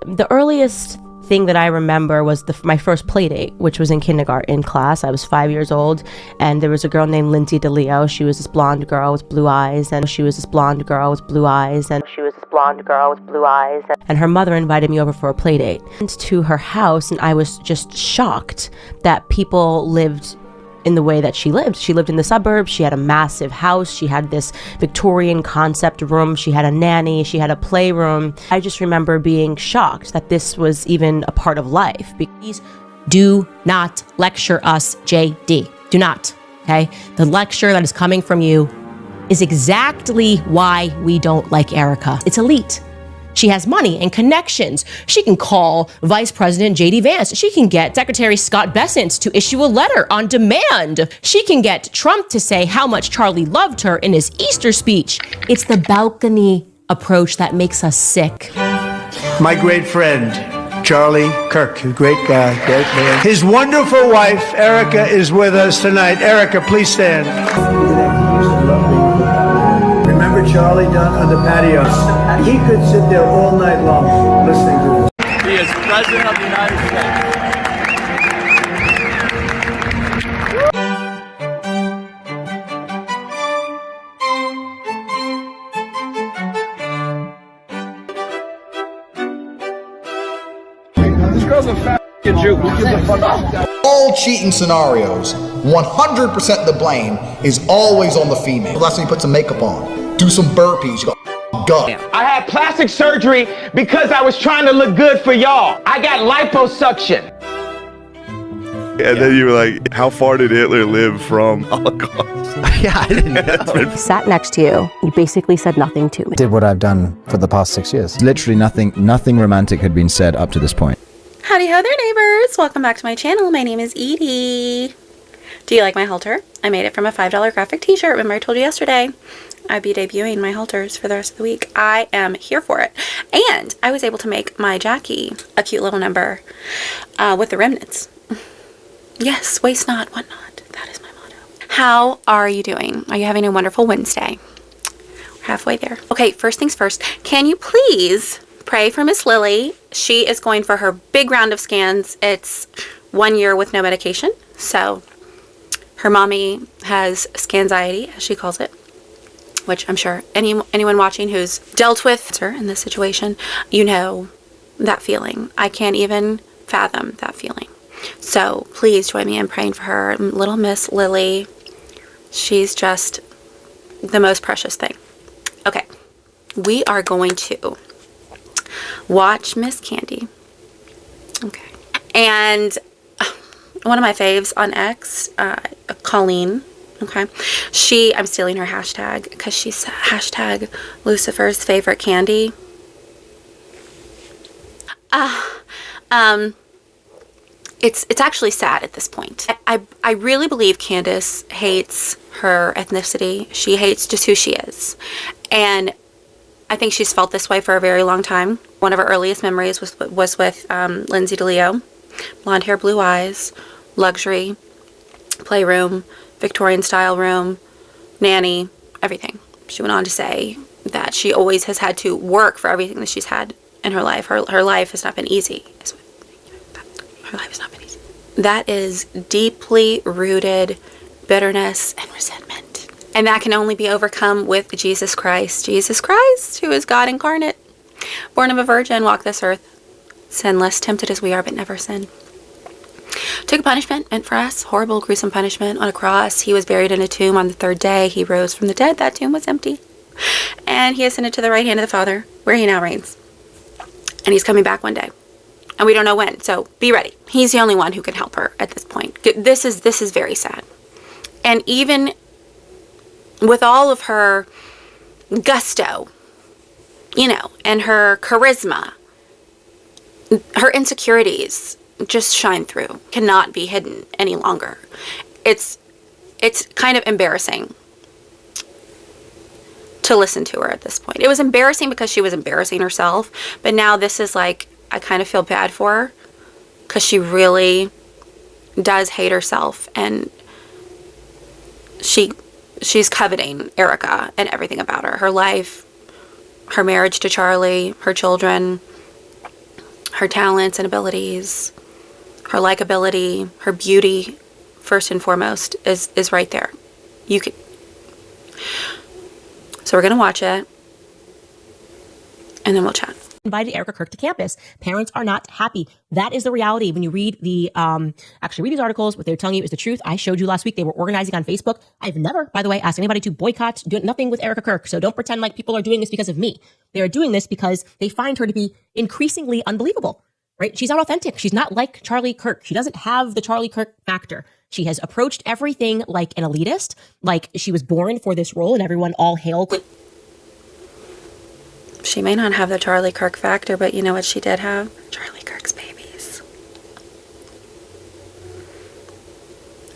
The earliest thing that I remember was my first play date, which was in kindergarten class. I was 5 years old, and there was a girl named Lindsay DeLeo. She was this blonde girl with blue eyes, and and her mother invited me over for a play date. I went to her house, and I was just shocked that people lived in the way that she lived. She lived in the suburbs. She had a massive house. She had this Victorian concept room. She had a nanny. She had a playroom. I just remember being shocked that this was even a part of life. Please do not lecture us, JD. Do not, okay? The lecture that is coming from you is exactly why we don't like Erika. It's elite. She has money and connections. She can call Vice President J.D. Vance. She can get Secretary Scott Bessent to issue a letter on demand. She can get Trump to say how much Charlie loved her in his Easter speech. It's the balcony approach that makes us sick. My great friend, Charlie Kirk, a great guy, great man. His wonderful wife, Erika, is with us tonight. Erika, please stand. Remember Charlie down on the patio? He could sit there all night long listening to this. He is President of the United States. This girl's a fat Jew. Who gives a fuck? All cheating scenarios, 100% the blame is always on the female. That's when you put some makeup on, do some burpees, you go, gut. I had plastic surgery because I was trying to look good for y'all. I got liposuction. And then you were like, how far did Hitler live from Holocaust? Yeah, I didn't know. Sat next to you. You basically said nothing to me. Did what I've done for the past 6 years. Literally nothing romantic had been said up to this point. Howdy ho there, neighbors. Welcome back to my channel. My name is Edie. Do you like my halter? I made it from a $5 graphic t-shirt. Remember I told you yesterday I'd be debuting my halters for the rest of the week. I am here for it. And I was able to make my Jackie a cute little number with the remnants. Yes, waste not, what not. That is my motto. How are you doing? Are you having a wonderful Wednesday? We're halfway there. Okay, first things first. Can you please pray for Miss Lily? She is going for her big round of scans. It's 1 year with no medication. So her mommy has scanxiety, as she calls it, which I'm sure anyone watching who's dealt with her in this situation, you know that feeling. I can't even fathom that feeling. So please join me in praying for her. Little Miss Lily, she's just the most precious thing. Okay, we are going to watch Miss Candy. Okay. And one of my faves on X, Colleen. Okay. I'm stealing her hashtag because she's hashtag Lucifer's favorite candy. It's actually sad at this point. I really believe Candace hates her ethnicity. She hates just who she is. And I think she's felt this way for a very long time. One of her earliest memories was with Lindsay DeLeo. Blonde hair, blue eyes, luxury, playroom, Victorian style room, nanny, everything. She went on to say that she always has had to work for everything that she's had in her life. Her life has not been easy. Her life has not been easy. That is deeply rooted bitterness and resentment. And that can only be overcome with Jesus Christ. Jesus Christ, who is God incarnate, born of a virgin, walked this earth, sinless, tempted as we are, but never sinned. Took a punishment, and for us, horrible, gruesome punishment on a cross. He was buried in a tomb. On the third day, he rose from the dead. That tomb was empty. And he ascended to the right hand of the Father, where he now reigns. And he's coming back one day. And we don't know when, so be ready. He's the only one who can help her at this point. This is very sad. And even with all of her gusto, you know, and her charisma, her insecurities just shine through, cannot be hidden any longer. It's kind of embarrassing to listen to her at this point. It was embarrassing because she was embarrassing herself, but now this is like, I kind of feel bad for her because she really does hate herself, and she's coveting Erika and everything about her life, her marriage to Charlie, her children, her talents and abilities, her likability, her beauty, first and foremost, is right there. You could. So we're going to watch it, and then we'll chat. Invited Erika Kirk to campus. Parents are not happy. That is the reality. When you read the, actually read these articles, what they're telling you is the truth. I showed you last week, they were organizing on Facebook. I've never, by the way, asked anybody to boycott, do nothing with Erika Kirk. So don't pretend like people are doing this because of me. They are doing this because they find her to be increasingly unbelievable, right? She's not authentic. She's not like Charlie Kirk. She doesn't have the Charlie Kirk factor. She has approached everything like an elitist, like she was born for this role and everyone all hail. She may not have the Charlie Kirk factor, but you know what she did have? Charlie Kirk's babies.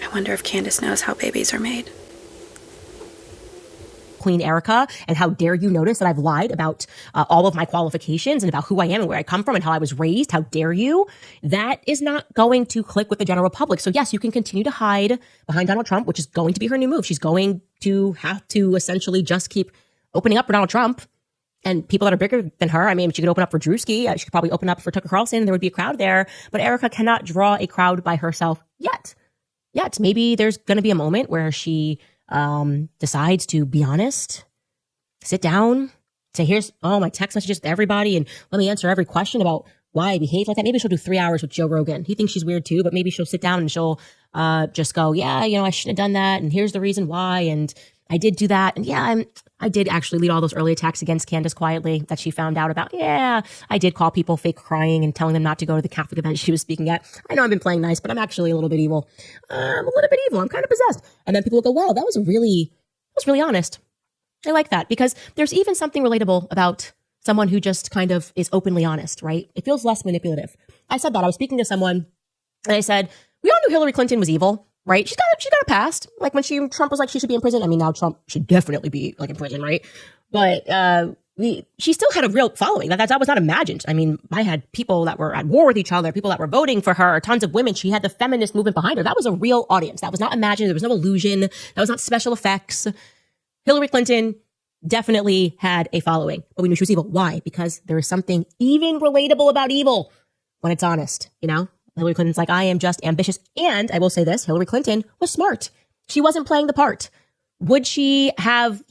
I wonder if Candace knows how babies are made. Queen Erika, and how dare you notice that I've lied about all of my qualifications and about who I am and where I come from and how I was raised. How dare you? That is not going to click with the general public. So yes, you can continue to hide behind Donald Trump, which is going to be her new move. She's going to have to essentially just keep opening up for Donald Trump and people that are bigger than her. I mean, she could open up for Drewski. She could probably open up for Tucker Carlson and there would be a crowd there. But Erika cannot draw a crowd by herself yet. Maybe there's going to be a moment where she decides to be honest, sit down, say, here's all my text messages to everybody and let me answer every question about why I behave like that. Maybe she'll do 3 hours with Joe Rogan. He thinks she's weird too, but maybe she'll sit down and she'll just go, yeah, I shouldn't have done that. And here's the reason why. And I did do that. And yeah, I did actually lead all those early attacks against Candace quietly that she found out about. Yeah, I did call people fake crying and telling them not to go to the Catholic event she was speaking at. I know I've been playing nice, but I'm actually a little bit evil. I'm a little bit evil. I'm kind of possessed. And then people will go, wow, that was really honest. I like that because there's even something relatable about someone who just kind of is openly honest, right? It feels less manipulative. I said that. I was speaking to someone and I said, we all knew Hillary Clinton was evil. Right? She's got a past. Like when Trump was like, she should be in prison. I mean, now Trump should definitely be like in prison, right? But she still had a real following. That was not imagined. I mean, I had people that were at war with each other, people that were voting for her, tons of women. She had the feminist movement behind her. That was a real audience. That was not imagined. There was no illusion. That was not special effects. Hillary Clinton definitely had a following, but we knew she was evil. Why? Because there is something even relatable about evil when it's honest, Hillary Clinton's like, I am just ambitious. And I will say this, Hillary Clinton was smart. She wasn't playing the part. Would she have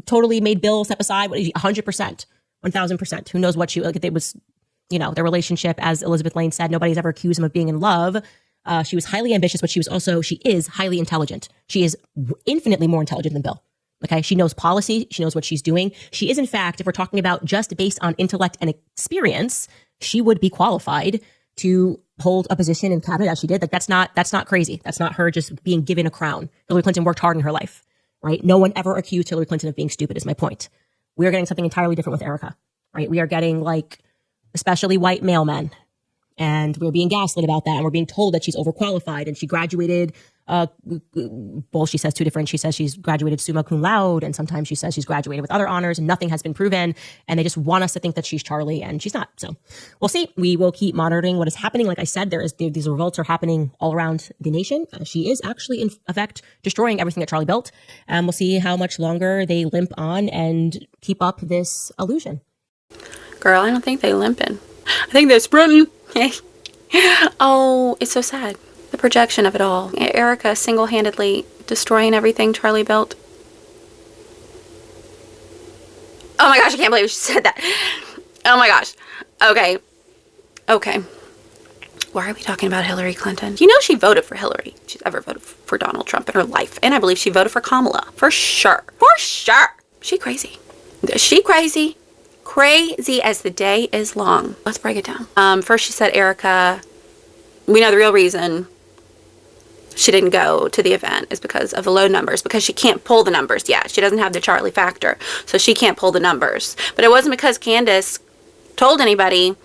totally made Bill step aside? 100%, 1000%. Who knows what it was, their relationship, as Elizabeth Lane said, nobody's ever accused him of being in love. She was highly ambitious, but she is highly intelligent. She is infinitely more intelligent than Bill. Okay. She knows policy. She knows what she's doing. She is, in fact, if we're talking about just based on intellect and experience, she would be qualified to hold a position in cabinet as she did. That's not crazy. That's not her just being given a crown. Hillary Clinton worked hard in her life, right? No one ever accused Hillary Clinton of being stupid is my point. We are getting something entirely different with Erika, right? We are getting especially white male men. And we're being gaslit about that. And we're being told that she's overqualified and she graduated, she says two different. She says she's graduated summa cum laude. And sometimes she says she's graduated with other honors and nothing has been proven. And they just want us to think that she's Charlie and she's not. So we'll see. We will keep monitoring what is happening. Like I said, these revolts are happening all around the nation. She is actually in effect destroying everything that Charlie built. And we'll see how much longer they limp on and keep up this illusion. Girl, I don't think they limping. I think they're sprinting. Oh, it's so sad. The projection of it all. Erika single-handedly destroying everything Charlie built. Oh my gosh, I can't believe she said that. Oh my gosh. Okay. Why are we talking about Hillary Clinton? She voted for Hillary. She's ever voted for Donald Trump in her life. And I believe she voted for Kamala. For sure. She crazy. Crazy as the day is long. Let's break it down. First she said Erika, we know the real reason she didn't go to the event is because of the low numbers, because she can't pull the numbers yet. She doesn't have the Charlie factor, so she can't pull the numbers. But it wasn't because Candace told anybody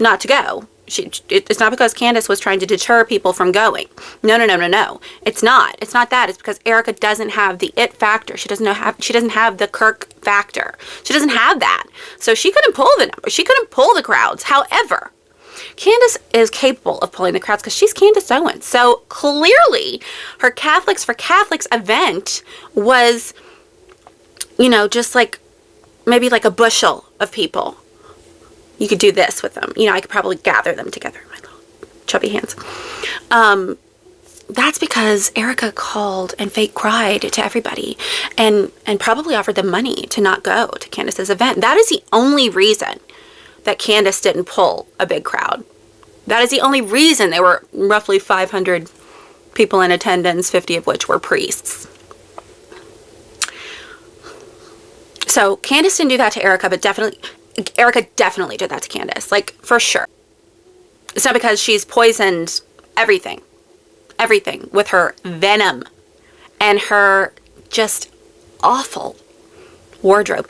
not to go. It's not because Candace was trying to deter people from going. No. It's not. It's not that. It's because Erika doesn't have the it factor. She doesn't have the Kirk factor. She doesn't have that. So she couldn't pull the numbers. She couldn't pull the crowds. However, Candace is capable of pulling the crowds because she's Candace Owens. So clearly her Catholics for Catholics event was, just maybe a bushel of people. You could do this with them. You know, I could probably gather them together in my little chubby hands. That's because Erika called and fake cried to everybody and probably offered them money to not go to Candace's event. That is the only reason that Candace didn't pull a big crowd. That is the only reason there were roughly 500 people in attendance, 50 of which were priests. So Candace didn't do that to Erika, but Erika definitely did that to Candace, like for sure. It's not because she's poisoned everything with her venom and her just awful wardrobe.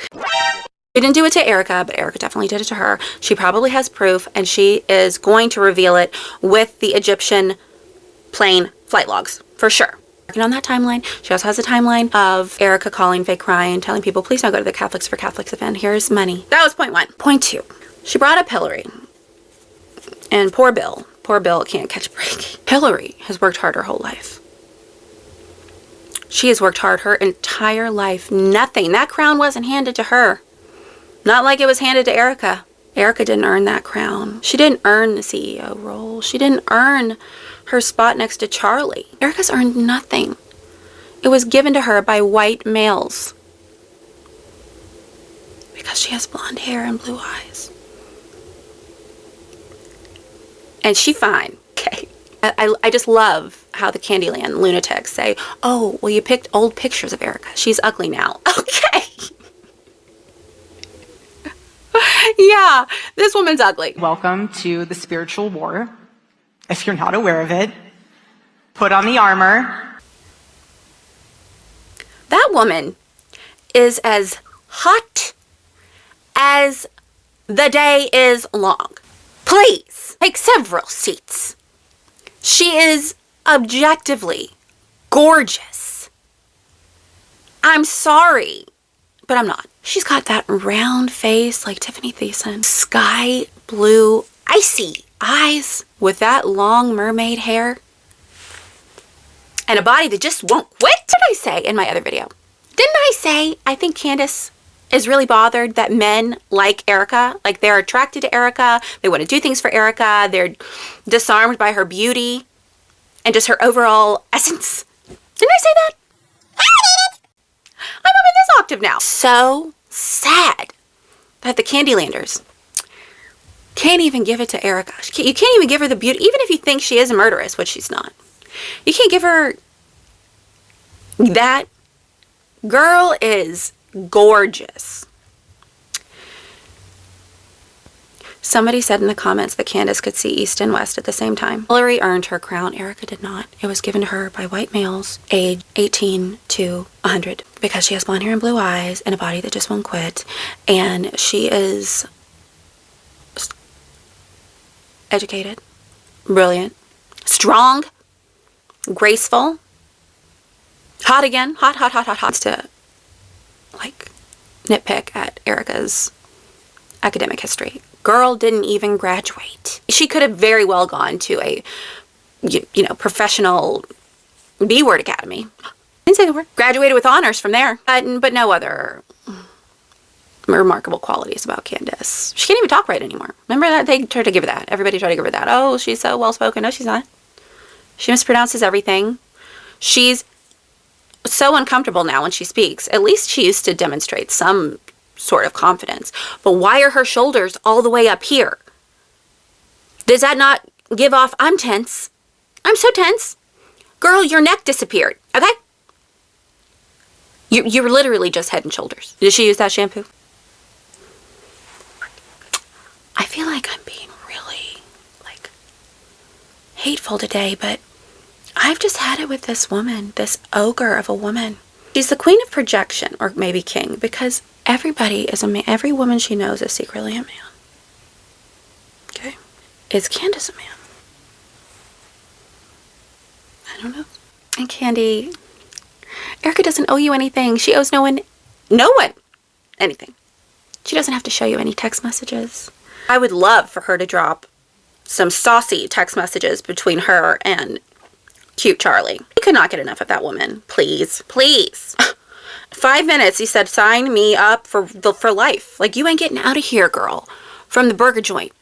She didn't do it to Erika, but Erika definitely did it to her. She probably has proof, and she is going to reveal it with the Egyptian plane flight logs, for sure. Working on that timeline. She also has a timeline of Erika calling fake crying, telling people, please don't go to the Catholics for Catholics event. Here's money. That was point one. Point two. She brought up Hillary. And poor Bill can't catch a break. Hillary has worked hard her whole life. She has worked hard her entire life. Nothing. That crown wasn't handed to her. Not like it was handed to Erika. Erika didn't earn that crown. She didn't earn the CEO role. She didn't earn her spot next to Charlie. Erika's earned nothing. It was given to her by white males. Because she has blonde hair and blue eyes. And she fine. Okay. I just love how the Candyland lunatics say, oh, well, you picked old pictures of Erika. She's ugly now. Okay. Yeah, this woman's ugly. Welcome to the spiritual war. If you're not aware of it, put on the armor. That woman is as hot as the day is long. Please, take several seats. She is objectively gorgeous. I'm sorry, but I'm not. She's got that round face like Tiffany Thiessen, sky blue, icy eyes with that long mermaid hair, and a body that just won't quit. What did I say in my other video? Didn't I say I think Candace is really bothered that men like Erika, like they're attracted to Erika, they want to do things for Erika, they're disarmed by her beauty and just her overall essence? Didn't I say that? I did it! I'm up in this octave now. So sad that the Candylanders can't even give it to Erika. You can't even give her the beauty, even if you think she is a murderess, which she's not. You can't give her that. Girl is gorgeous. Somebody said in the comments that Candace could see east and west at the same time. Hillary earned her crown. Erika did not. It was given to her by white males aged 18 to 100 because she has blonde hair and blue eyes and a body that just won't quit. And she is educated, brilliant, strong, graceful, hot again, hot. To like nitpick at Erika's academic history. Girl didn't even graduate. She could have very well gone to a, professional B-word academy. Didn't say the word. Graduated with honors from there, but no other remarkable qualities about Candace. She can't even talk right anymore. Remember that? They tried to give her that. Everybody tried to give her that. Oh, she's so well-spoken. No, she's not. She mispronounces everything. She's so uncomfortable now when she speaks. At least she used to demonstrate some sort of confidence. But why are her shoulders all the way up here? Does that not give off, I'm tense? I'm so tense. Girl, your neck disappeared, okay? You're literally just head and shoulders. Did she use that shampoo? I feel like I'm being really, hateful today, but I've just had it with this woman, this ogre of a woman. She's the queen of projection, or maybe king, because everybody is a man. Every woman she knows is secretly a man. Okay? Is Candace a man? I don't know. And Candy, Erika doesn't owe you anything. She owes no one anything. She doesn't have to show you any text messages. I would love for her to drop some saucy text messages between her and cute Charlie. He could not get enough of that woman. Please. 5 minutes, he said, sign me up for life. Like, you ain't getting out of here, girl. from the burger joint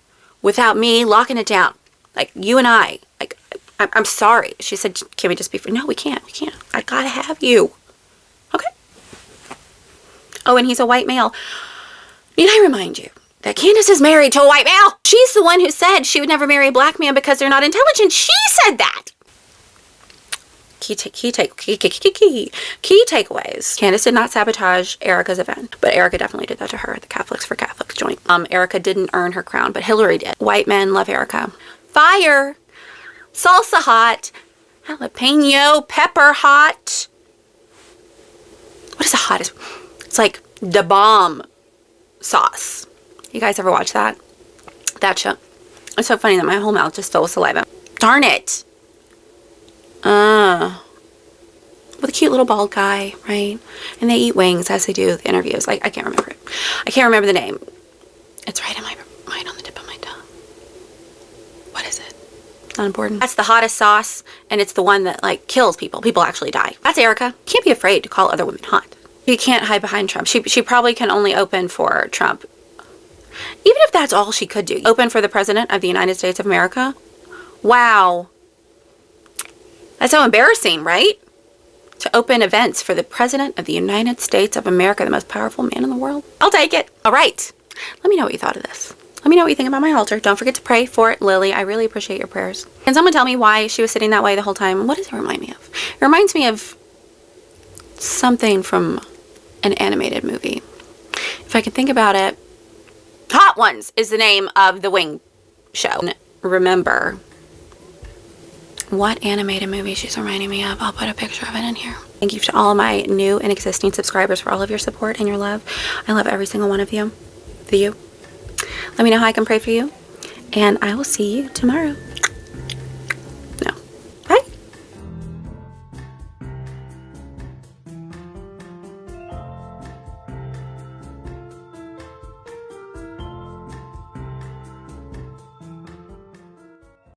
without me locking it down. Like, you and I, like, I'm sorry. She said, can we just be free? No, we can't. We can't. I gotta have you. Okay. Oh, and he's a white male. Need I remind you that Candace is married to a white male? She's the one who said she would never marry a black man because they're not intelligent. She said that. Key takeaways. Candace did not sabotage Erika's event, but Erika definitely did that to her at the Catholics for Catholics joint. Erika didn't earn her crown, but Hillary did. White men love Erika. Fire, salsa hot, jalapeno pepper hot. What is the hottest? It's like the bomb sauce. You guys ever watch that? That show. It's so funny that my whole mouth just filled with saliva. Darn it. With a cute little bald guy, right? And they eat wings as they do the interviews. I can't remember it. I can't remember the name. It's right on the tip of my tongue. What is it? It's not important. That's the hottest sauce, and it's the one that, like, kills people. People actually die. That's Erika. Can't be afraid to call other women hot. You can't hide behind Trump. She probably can only open for Trump. Even if that's all she could do. Open for the President of the United States of America? Wow. That's so embarrassing, right? To open events for the President of the United States of America, the most powerful man in the world. I'll take it. All right. Let me know what you thought of this. Let me know what you think about my altar. Don't forget to pray for it, Lily. I really appreciate your prayers. Can someone tell me why she was sitting that way the whole time? What does it remind me of? It reminds me of something from an animated movie. If I can think about it. Hot Ones is the name of the wing show. Remember what animated movie she's reminding me of. I'll put a picture of it in here. Thank you to all of my new and existing subscribers for all of your support and your love. I love every single one of you. Let me know how I can pray for you, and I will see you tomorrow.